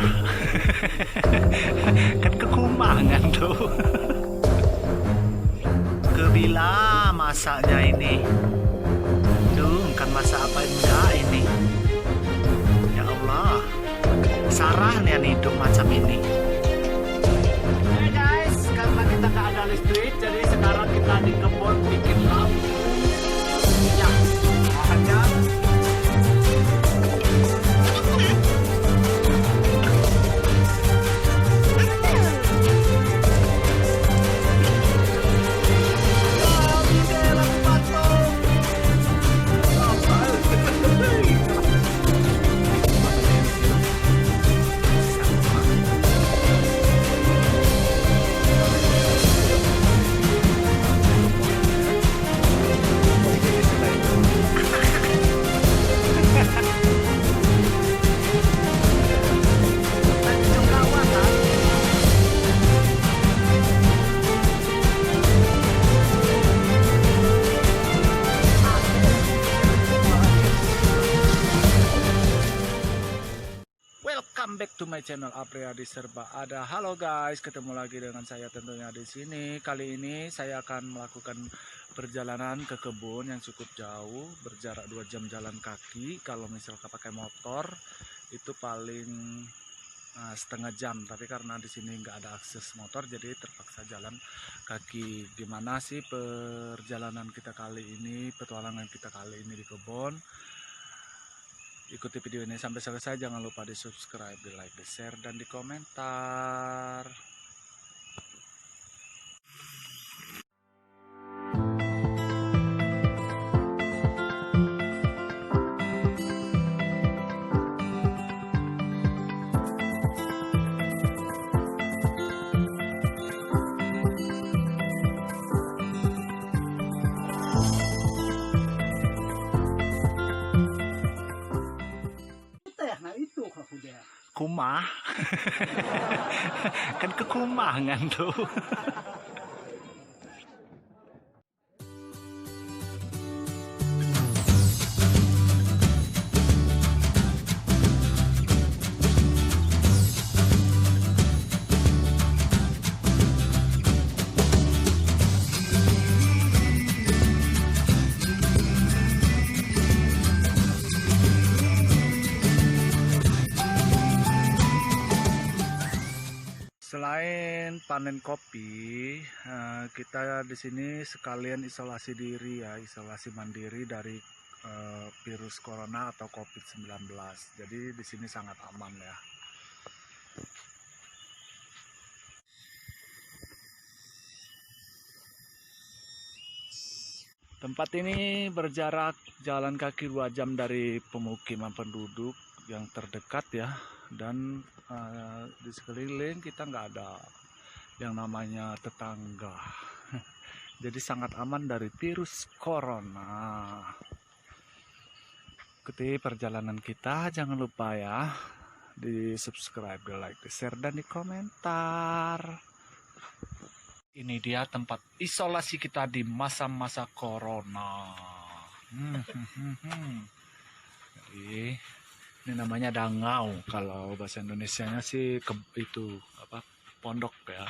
Kumah. Kan kekumangan tuh. Kebila masaknya ini. Duh, kan masak apa enggak ini? Ya Allah. Sarah nih hidup macam ini. Hey guys, karena kita nggak ada listrik, jadi sekarang kita di kebun bikin lampu. Ya, bahannya welcome back to my channel Apriyadi Serba Ada. Halo guys, ketemu lagi dengan saya tentunya di sini. Kali ini saya akan melakukan perjalanan ke kebun yang cukup jauh, berjarak 2 jam jalan kaki. Kalau misalkan pakai motor itu paling setengah jam, tapi karena di sini nggak ada akses motor jadi terpaksa jalan kaki. Gimana sih perjalanan kita kali ini, petualangan kita kali ini di kebun? Ikuti video ini sampai selesai, jangan lupa di subscribe, di like, di share, dan di komentar. Kumah. Kan kekumangan tuh. Selain panen kopi, kita di sini sekalian isolasi diri ya, isolasi mandiri dari virus corona atau COVID-19. Jadi di sini sangat aman ya. Tempat ini berjarak jalan kaki 2 jam dari pemukiman penduduk yang terdekat ya, dan di sekeliling kita nggak ada yang namanya tetangga. Jadi sangat aman dari virus corona. Ikuti perjalanan kita, jangan lupa ya di subscribe, di like, di share, dan di komentar. Ini dia tempat isolasi kita di masa-masa corona. Jadi ini namanya dangau, kalau bahasa Indonesianya sih itu apa, pondok ya.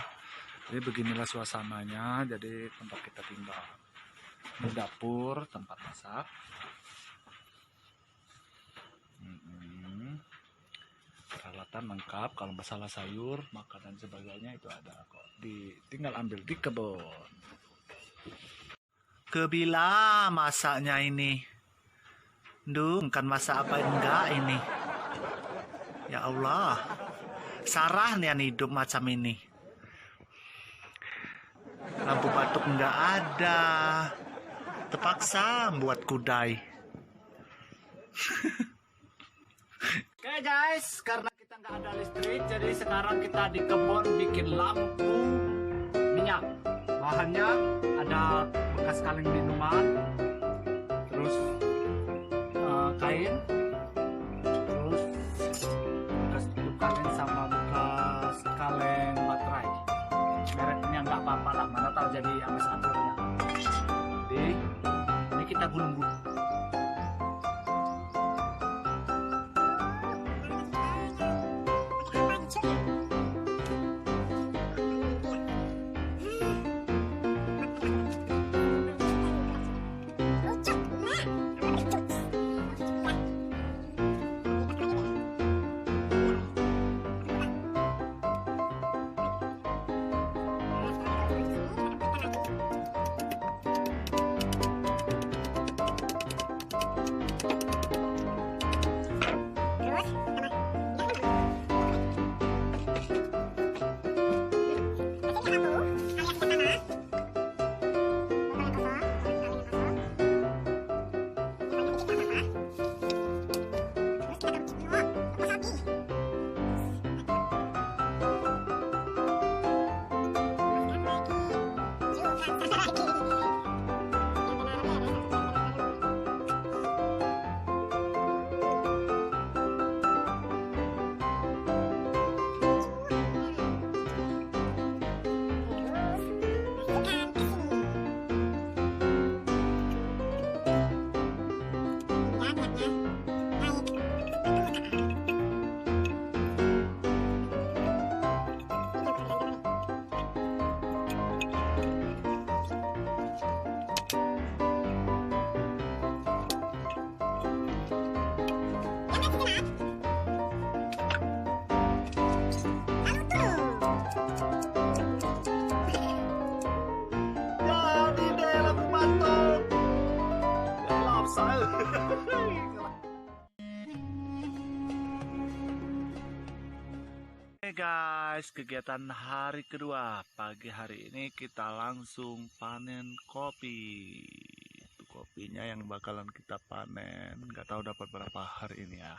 Jadi beginilah suasananya, jadi tempat kita tinggal. Ini dapur, tempat masak. Peralatan lengkap, kalau masalah sayur, makan dan sebagainya itu ada kok. Tinggal ambil di kebun. Kebila masaknya ini. Duh, kan masak apa enggak ini? Ya Allah. Sarah nih hidup macam ini. Lampu batuk enggak ada. Terpaksa buat kudai. Oke guys, karena kita nggak ada listrik, jadi sekarang kita di kebun bikin lampu minyak. Bahannya ada bekas kaleng minuman, terus kain, terus bekas tutup kaleng sama bekas kaleng baterai. Mereknya nggak apa-apa lah, mana tahu jadi ambesadornya. Jadi ini kita gulung-gulung. Jadi deh lampu batuk. Gelap saya. Hey guys, kegiatan hari kedua. Pagi hari ini kita langsung panen kopi. Itu kopinya yang bakalan kita panen. Nggak tahu dapat berapa hari ini ya.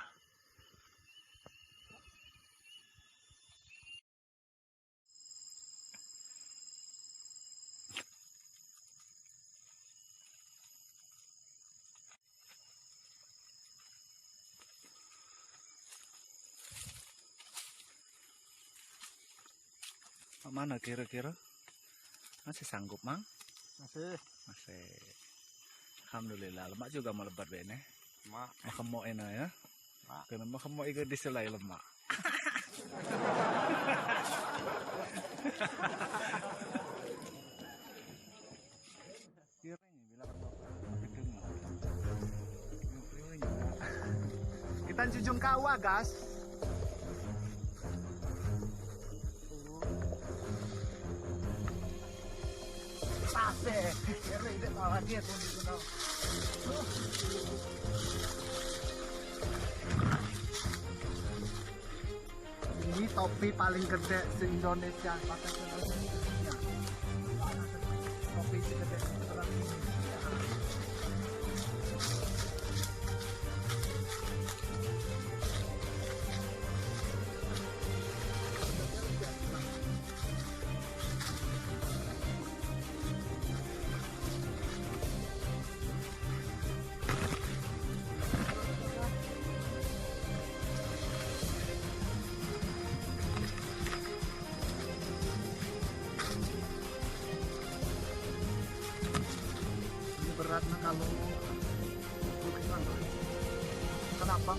Mana kira-kira? Masih sanggup, Mang? Masih. Masih. Alhamdulillah, lemak juga mau lebat bene. Mak. Makemo ena ya. Mak. Kena makemo iga diselai lemak. Kita jujung kawa, gas. Sase, kira ide malah dia tuh di sana. Ini topi paling gede se-Indonesia. Pakai Indonesia. Topi segede orang Indonesia. Beratnya kalau kenapa?